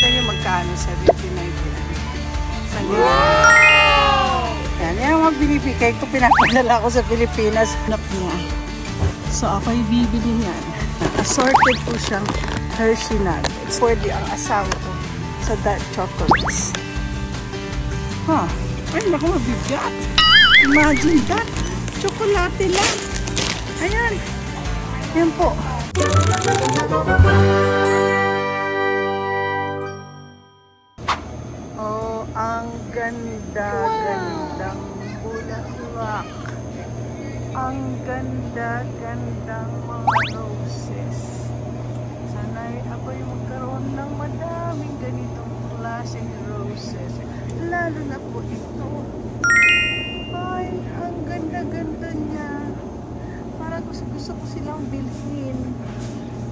Tignan nyo magkano, 17.99. Wow! Yan, yung mga binibigay ko, pinapadala ko sa Pilipinas. Hanap niya. So, ako'y bibili niyan. Assorted po siyang Hershey nuggets. Pwede ang asawa ko sa dark chocolates. Huh. Ay, naku, mabigat. Imagine that. Chocolate lang. Ayan. Yan po. Oh, ang ganda-gandang bulaklak. Ang ganda-gandang mga roses. Sana'y ako'y magkaroon ng madaming ganitong klaseng roses. Lalo na po ito. Ay, ang ganda-ganda niya. Parang gusto ko silang bilhin.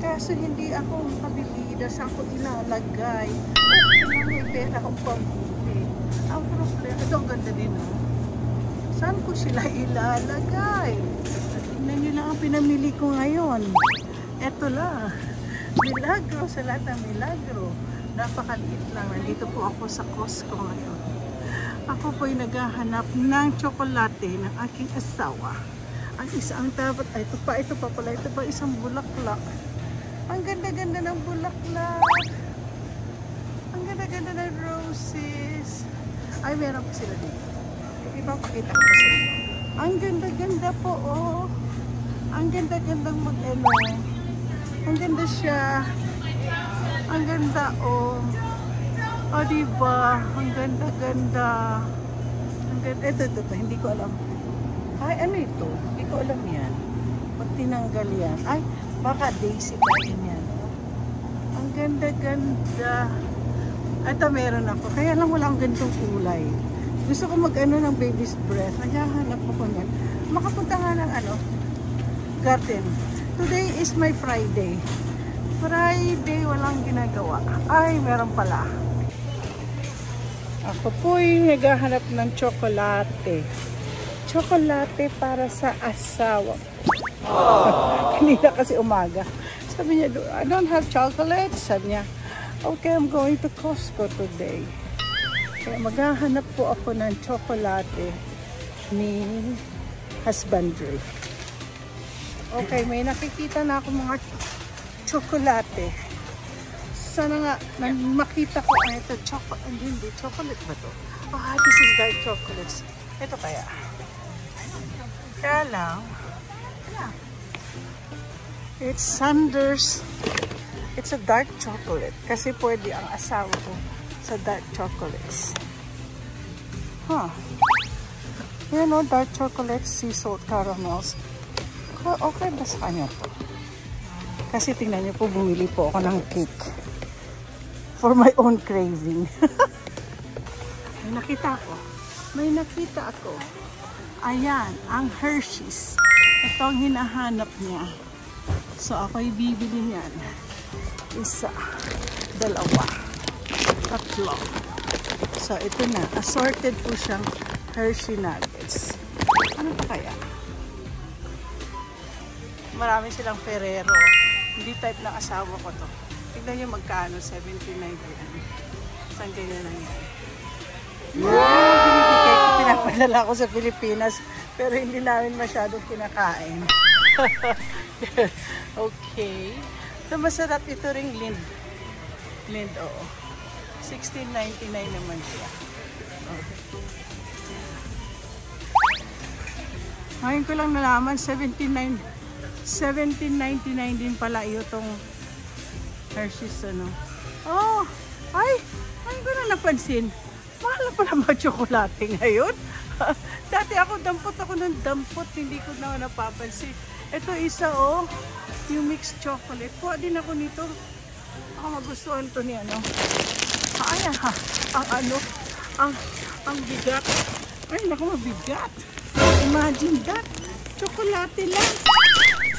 Kaso hindi ako makabili. Saan ko ilalagay? May pera akong pambuti. Ang problema, ito ang ganda din. Saan ko sila ilalagay? Tingnan nyo lang ang pinamili ko ngayon. Ito lang. Milagro sa lahat ng milagro. Napakaliit lang. Nandito po ako sa Costco ngayon. Ako po'y naghahanap ng tsokolate ng aking asawa. Ang isang dapat, ay ito pa pala, ito pa isang bulaklak. Ang ganda-ganda ng bulaklak. Ang ganda-ganda ng roses. Ay, meron pa sila dito. Ipapakita ko pa sila. Ang ganda-ganda po, oh. Ang ganda-gandang mag-elo. Ang ganda siya. Ang ganda, oh. O, diba? Ang ganda-ganda. Ang ganda. Ito. Hindi ko alam. Ay, ano ito? Hindi ko alam yan. Pag tinanggal yan. Ay, baka daisy pa rin yan. Ang ganda-ganda. Ito meron ako. Kaya lang wala akong ganitong kulay. Gusto ko mag-ano ng baby's breath. Naghahanap ako niyan. Makapunta nga ng garden. Today is my Friday. Friday, walang ginagawa. Ay, meron pala. Ako po'y naghahanap ng tsokolate. Tsokolate para sa asawa. Kanina kasi umaga. Sabi niya, I don't have chocolate. Sabi niya, okay, I'm going to Costco today. Kaya maghahanap po ako ng tsokolate ni husbandry. Okay, may nakikita na ako mga tsokolate. Sana nga, makita ko, ito, chocolate. Hindi, chocolate ba to? Oh, this is dark chocolates. Ito kaya. Kaya lang, it's Sanders. It's a dark chocolate. Kasi pwede ang asawa ko sa dark chocolates. Huh. You know, dark chocolate, sea salt caramels. Okay ba sa kanya to? Kasi tingnan niyo po, bumili po ako ng cake. For my own craving. May nakita ako. Ayan, ang Hershey's. Ito ang hinahanap niya. So, ako'y bibili niyan. Isa, dalawa, tatlo. So, ito na. Assorted po siyang Hershey nuggets. Ano pa kaya? Marami silang Ferrero. Hindi type ng asawa ko to. Tignan nyo magkano, 17.99. Saan ganyan lang yan? Binibigay ko, pinapadala ko sa Pilipinas, pero hindi namin masyadong kinakain. Okay. So, masarap ito ring Lind. Lind, oo. 16.99 naman siya. Okay. Ngayon ko lang nalaman, 17.99 din pala itong Hershey's, ano. Oh! Ay! Ngayon ko na napansin. Mahal na pala mga tsokolate ngayon. Dati dampot ako ng dampot. Hindi ko na napapansin. Ito isa, oh. Yung mixed chocolate. Kuha din ako nito. Ako magustuhan to ni ano. Ayan ha. Ang bigat. Ay, naku, mabigat. Imagine that. Tsokolate lang.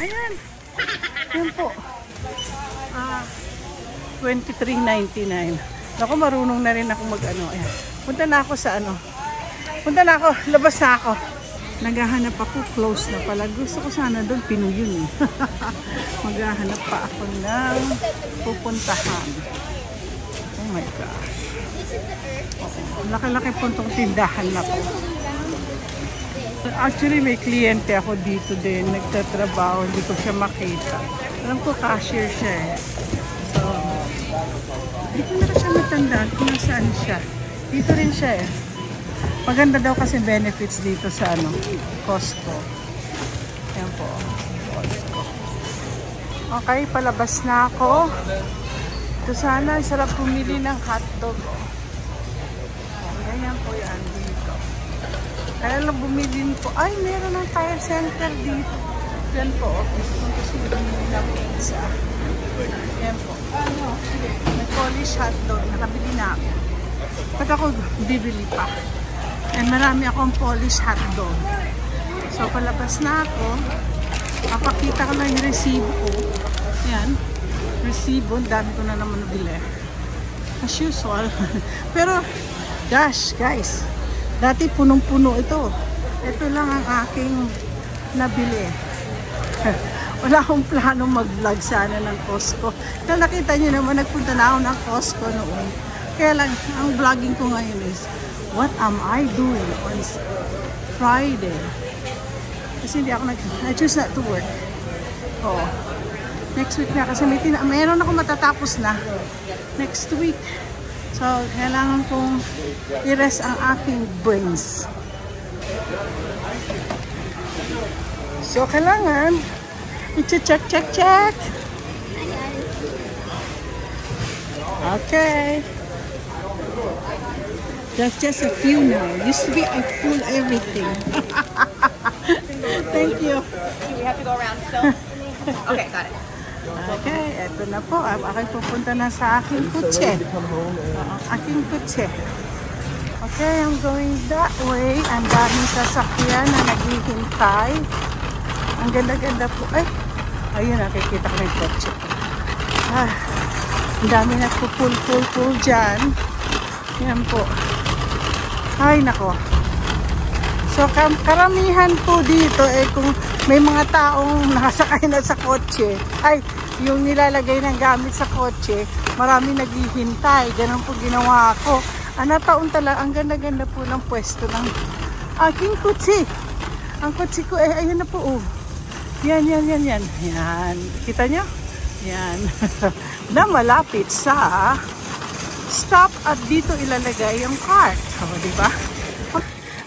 Ayan. Yan po. 23.99. Naku, marunong na rin ako mag-ano. Ayan. Punta na ako sa ano. Punta na ako. Labas na ako. Naghahanap ako. Close na pala. Gusto ko sana doon. Pinoy yun eh. Maghahanap pa ako ng pupuntahan. Ayan my gosh. Laki-laki po itong tindahan na po. Actually, may kliyente ako dito din. Nagtatrabaho. Hindi ko siya makita. Alam ko, cashier siya eh. So, hindi ko na siya matandaan kung nasaan siya. Dito rin siya eh. Maganda daw kasi benefits dito sa Costco. Yan po. Costco. Okay, palabas na ako. Ito sana, sarap pumili ng hotdog. Ganyan po yan dito. Kaya lang bumili po. Ay, meron ng tire center dito. Yan po. Gusto bumili ng pizza. Yan po. May Polish hotdog. Nakabili na ako. Ba't ako bibili pa? And marami akong Polish hotdog. So, palabas na ako. Papakita ko lang yung resibo ko. Yan. Resibo. Dami ko na naman nabili. As usual. Pero, gosh, guys. Dati punong-puno ito. Ito lang ang aking nabili. Wala akong plano mag-vlog sana ng Costco. Kaya nakita nyo naman, nagpunta na ako ng Costco noon. Kaya lang, ang vlogging ko ngayon is, what am I doing on Friday? Kasi hindi ako I choose not to work. Oo. Next week na kasi meron ako matatapos na. Next week. So, kailangan kong i-rest ang aking brains. So, kailangan i-check. Okay. That's just a few now. Used to be I full everything. Thank you. Do we have to go around still? Okay, got it. Okay, eto na po. Aking pupunta na sa aking kutse. Aking kutse. Okay, I'm going that way. Ang daming sasakyan na naghihintay. Ang ganda-ganda po. Ay, ayun, nakikita ko yung kotse. Ang dami na pull dyan. Yan po. Ay, nako. So, karamihan po dito kung may mga taong nakasakay na sa kotse, ay, yung nilalagay ng gamit sa kotse, marami naghihintay. Ganun po ginawa ko. Taon talaga, ang ganda-ganda po ng pwesto ng aking kotse. Ang kotse ko, ayun na po, oh. Yan. Yan. Kita nyo? Yan. Na malapit sa stop at dito ilalagay yung cart. O, diba?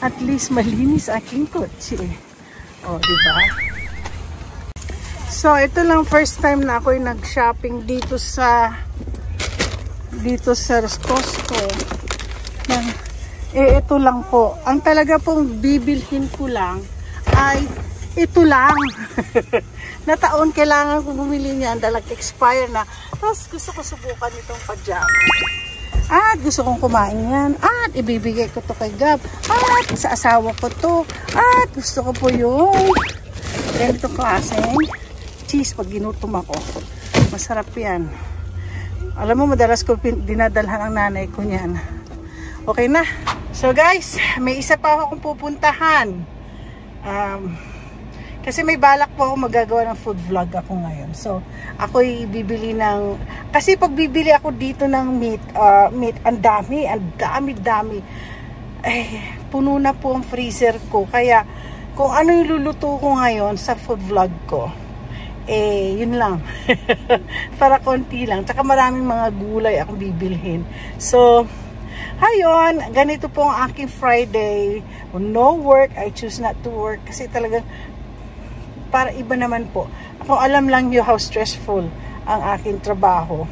At least malinis aking kotse. O, diba? So, ito lang first time na ako'y nag-shopping dito sa Costco. Ito lang po. Ang talaga pong bibilhin ko lang ay ito lang. Na taon kailangan ko bumili niyan dahil expire na. Tapos gusto ko subukan itong pajama. At gusto kong kumain yan. At ibibigay ko to kay Gab. At sa asawa ko to. At gusto ko po yung ganito klaseng cheese pag ginutom ako. Masarap yan. Alam mo, madalas ko dinadalhan ang nanay ko niyan. Okay na. So guys, may isa pa akong pupuntahan. Kasi may balak po ako magagawa ng food vlog ako ngayon. So, ako'y bibili ng... Kasi pag bibili ako dito ng meat, ang dami. Puno na po ang freezer ko. Kaya, kung ano yung luluto ko ngayon sa food vlog ko, yun lang. Para konti lang. Tsaka maraming mga gulay akong bibilhin. So, hayon, ganito po ang aking Friday. No work, I choose not to work. Kasi talagang para iba naman po. Kung alam lang nyo how stressful ang aking trabaho.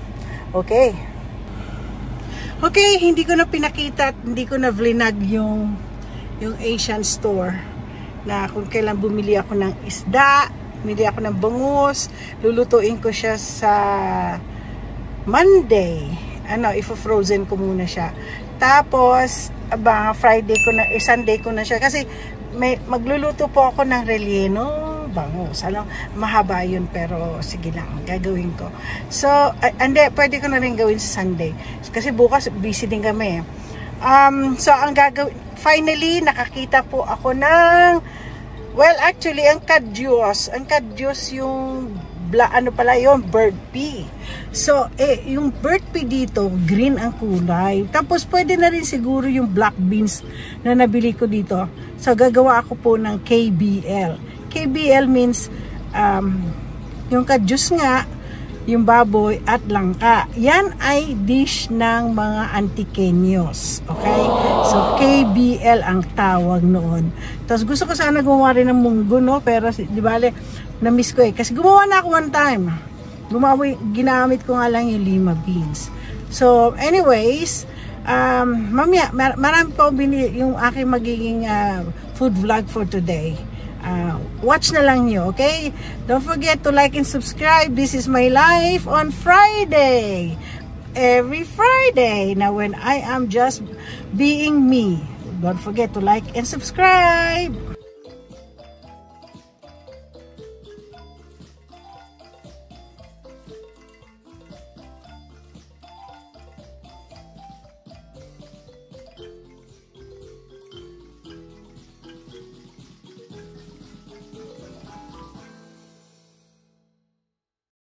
Okay. Okay, hindi ko na pinakita at hindi ko na vlinag yung Asian store na kung kailan bumili ako ng isda, bumili ako ng bangus, lulutuin ko siya sa Monday. Ifo-frozen ko muna siya. Tapos, Friday ko na, Sunday ko na siya. Kasi magluluto po ako ng relleno. Bangus. Mahaba yun pero sige lang, gagawin ko. So, pwede ko na rin gawin sa Sunday. Kasi bukas busy din kami. So, ang gagawin, finally, nakakita po ako ng, well, actually, ang kadyos yung ano pala yon, bird pea. So, yung bird pea dito, green ang kulay. Tapos, pwede na rin siguro yung black beans na nabili ko dito. So, gagawa ako po ng KBL. KBL means, yung kadyus nga, yung baboy at langka. Yan ay dish ng mga Antikenyos. Okay? So, KBL ang tawag noon. Tapos, gusto ko sana gumawa rin ng munggo, no? Pero, di bale, na-miss ko eh. Kasi gumawa na ako one time. Ginamit ko nga lang yung lima beans. So, anyways, mamaya, marami pa yung aking magiging food vlog for today. Watch na lang nyo, okay? Don't forget to like and subscribe. This is my life on Friday. Every Friday. Now, when I am just being me, don't forget to like and subscribe.